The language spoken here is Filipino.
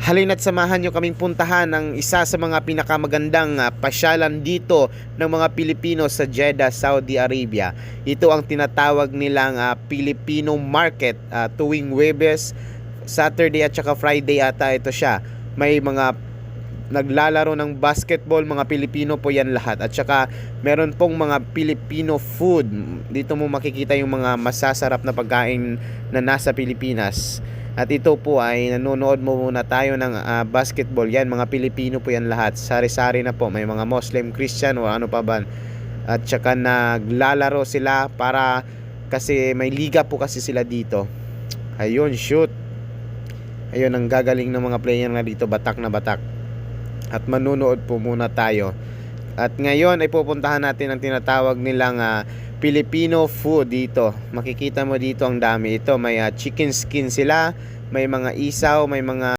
Halina't samahan nyo kaming puntahan ng isa sa mga pinakamagandang pasyalan dito ng mga Pilipino sa Jeddah, Saudi Arabia. Ito ang tinatawag nilang Filipino Market tuwing Huwebes, Saturday at saka Friday ata ito siya. May mga naglalaro ng basketball, mga Pilipino po yan lahat. At saka meron pong mga Filipino food. Dito mo makikita yung mga masasarap na pagkain na nasa Pilipinas. At ito po ay nanonood mo muna tayo ng basketball. Yan, mga Pilipino po yan lahat. Sari-sari na po. May mga Muslim, Christian o ano pa ba. At saka naglalaro sila para kasi may liga po kasi sila dito. Ayun, shoot. Ayun, ang gagaling ng mga player na dito. Batak na batak. At manunood po muna tayo. At ngayon ay pupuntahan natin ang tinatawag nilang Filipino food dito. Makikita mo dito ang dami. Ito may chicken skin sila, may mga isaw, may mga